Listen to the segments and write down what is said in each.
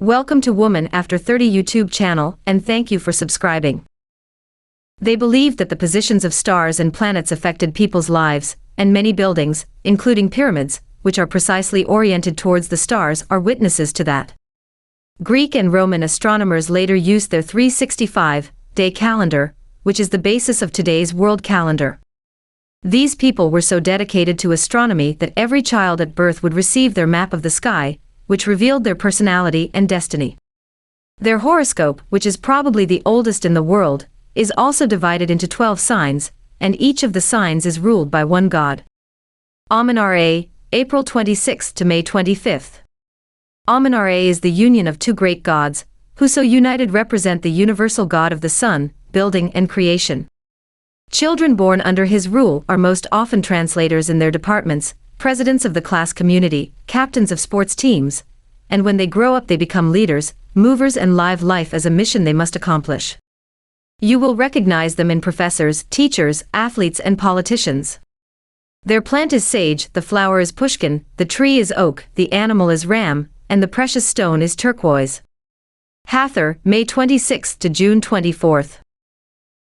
Welcome to Woman After 30 YouTube channel, and thank you for subscribing. They believed that the positions of stars and planets affected people's lives, and many buildings, including pyramids, which are precisely oriented towards the stars, are witnesses to that. Greek and Roman astronomers later used their 365-day calendar, which is the basis of today's world calendar. These people were so dedicated to astronomy that every child at birth would receive their map of the sky, which revealed their personality and destiny. Their horoscope, which is probably the oldest in the world, is also divided into 12 signs, and each of the signs is ruled by one god. Amon-Ra, April 26 to May 25. Amon-Ra is the union of two great gods, who so united represent the universal god of the sun, building and creation. Children born under his rule are most often translators in their departments, presidents of the class community, captains of sports teams, and when they grow up they become leaders, movers and live life as a mission they must accomplish. You will recognize them in professors, teachers, athletes and politicians. Their plant is sage, the flower is pushkin, the tree is oak, the animal is ram, and the precious stone is turquoise. Hathor, May 26 to June 24.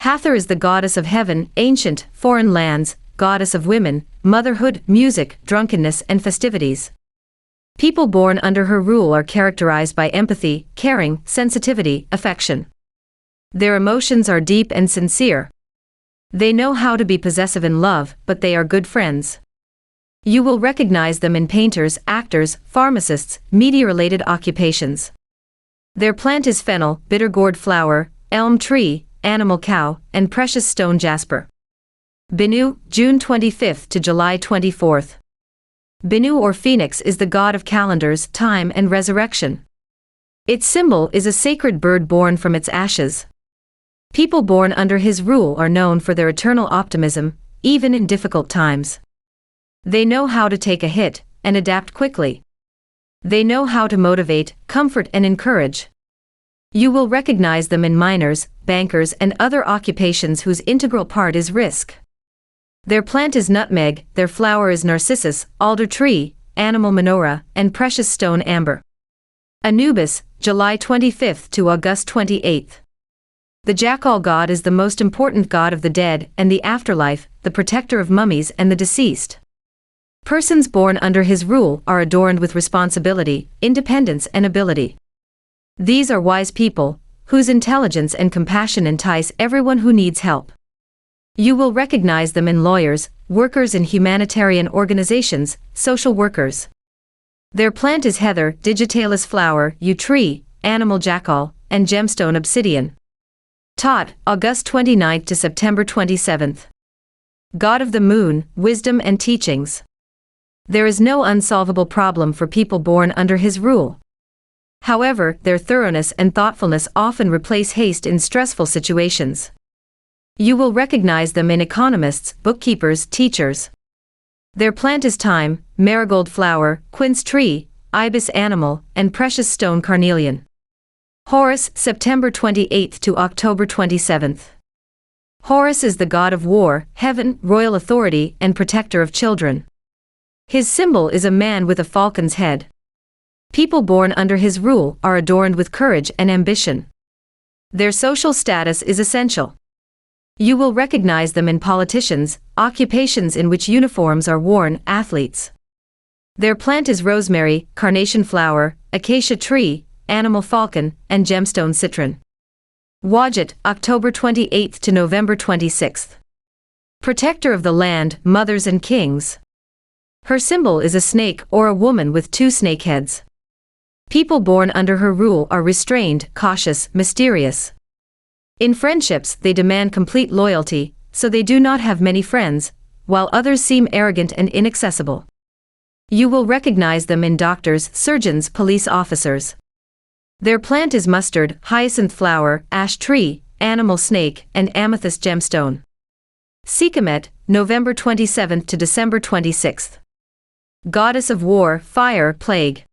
Hathor is the goddess of heaven, ancient, foreign lands, goddess of women, motherhood, music, drunkenness and festivities. People born under her rule are characterized by empathy, caring, sensitivity, affection. Their emotions are deep and sincere. They know how to be possessive in love, but they are good friends. You will recognize them in painters, actors, pharmacists, media-related occupations. Their plant is fennel, bitter gourd flower, elm tree, animal cow, and precious stone jasper. Benu, June 25 to July 24. Benu or Phoenix is the god of calendars, time and resurrection. Its symbol is a sacred bird born from its ashes. People born under his rule are known for their eternal optimism, even in difficult times. They know how to take a hit, and adapt quickly. They know how to motivate, comfort and encourage. You will recognize them in miners, bankers and other occupations whose integral part is risk. Their plant is nutmeg, their flower is narcissus, alder tree, animal menorah, and precious stone amber. Anubis, July 25 to August 28. The jackal god is the most important god of the dead and the afterlife, the protector of mummies and the deceased. Persons born under his rule are adorned with responsibility, independence and ability. These are wise people, whose intelligence and compassion entice everyone who needs help. You will recognize them in lawyers, workers in humanitarian organizations, social workers. Their plant is heather, digitalis flower, yew tree, animal jackal, and gemstone obsidian. Tot, August 29 to September 27. God of the moon, wisdom and teachings. There is no unsolvable problem for people born under his rule. However, their thoroughness and thoughtfulness often replace haste in stressful situations. You will recognize them in economists, bookkeepers, teachers. Their plant is thyme, marigold flower, quince tree, ibis animal, and precious stone carnelian. Horus, September 28 to October 27. Horus is the god of war, heaven, royal authority, and protector of children. His symbol is a man with a falcon's head. People born under his rule are adorned with courage and ambition. Their social status is essential. You will recognize them in politicians, occupations in which uniforms are worn, athletes. Their plant is rosemary, carnation flower, acacia tree, animal falcon, and gemstone citron. Wadget, October 28 to November 26. Protector of the land, mothers and kings. Her symbol is a snake or a woman with two snake heads. People born under her rule are restrained, cautious, mysterious. In friendships, they demand complete loyalty, so they do not have many friends, while others seem arrogant and inaccessible. You will recognize them in doctors, surgeons, police officers. Their plant is mustard, hyacinth flower, ash tree, animal snake, and amethyst gemstone. Sekhmet, November 27 to December 26. Goddess of war, fire, plague.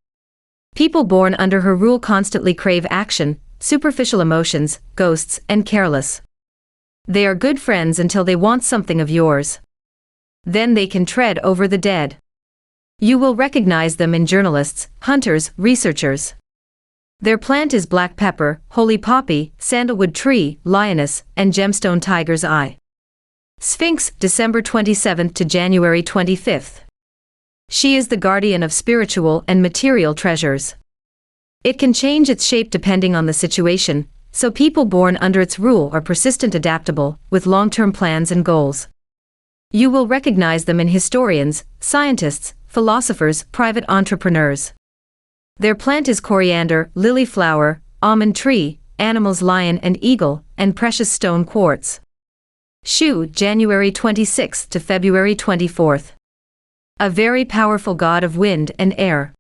People born under her rule constantly crave action, superficial emotions, ghosts, and careless. They are good friends until they want something of yours. Then they can tread over the dead. You will recognize them in journalists, hunters, researchers. Their plant is black pepper, holy poppy, sandalwood tree, lioness, and gemstone tiger's eye. Sphinx, December 27th to January 25th. She is the guardian of spiritual and material treasures. It can change its shape depending on the situation, so people born under its rule are persistent, adaptable, with long-term plans and goals. You will recognize them in historians, scientists, philosophers, private entrepreneurs. Their plant is coriander, lily flower, almond tree, animals lion and eagle, and precious stone quartz. Shu, January 26th to February 24th. A very powerful god of wind and air.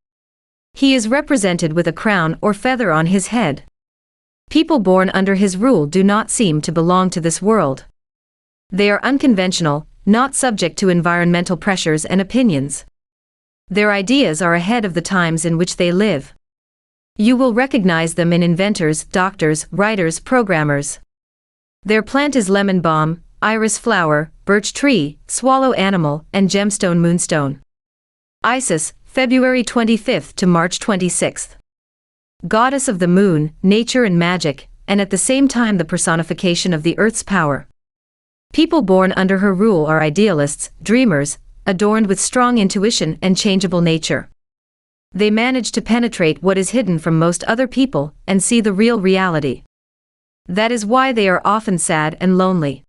He is represented with a crown or feather on his head. People born under his rule do not seem to belong to this world. They are unconventional, not subject to environmental pressures and opinions. Their ideas are ahead of the times in which they live. You will recognize them in inventors, doctors, writers, programmers. Their plant is lemon balm, iris flower, birch tree, swallow animal, and gemstone moonstone. Isis, February 25th to March 26th. Goddess of the moon, nature and magic, and at the same time the personification of the earth's power. People born under her rule are idealists, dreamers, adorned with strong intuition and changeable nature. They manage to penetrate what is hidden from most other people and see the real reality. That is why they are often sad and lonely.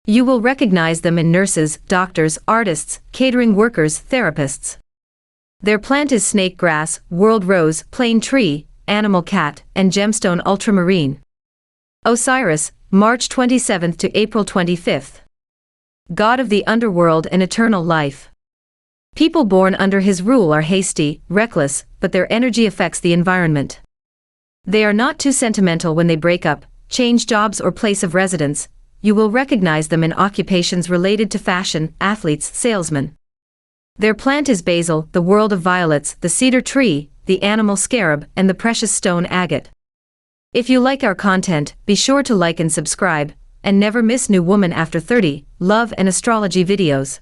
You will recognize them in nurses, doctors, artists, catering workers, therapists. Their plant is snake grass, world rose, plain tree, animal cat, and gemstone ultramarine. Osiris, March 27th to April 25th. God of the underworld and eternal life. People born under his rule are hasty, reckless, but their energy affects the environment. They are not too sentimental when they break up, change jobs or place of residence. You will recognize them in occupations related to fashion, athletes, salesmen. Their plant is basil, the world of violets, the cedar tree, the animal scarab, and the precious stone agate. If you like our content, be sure to like and subscribe, and never miss new Woman After 30, love and astrology videos.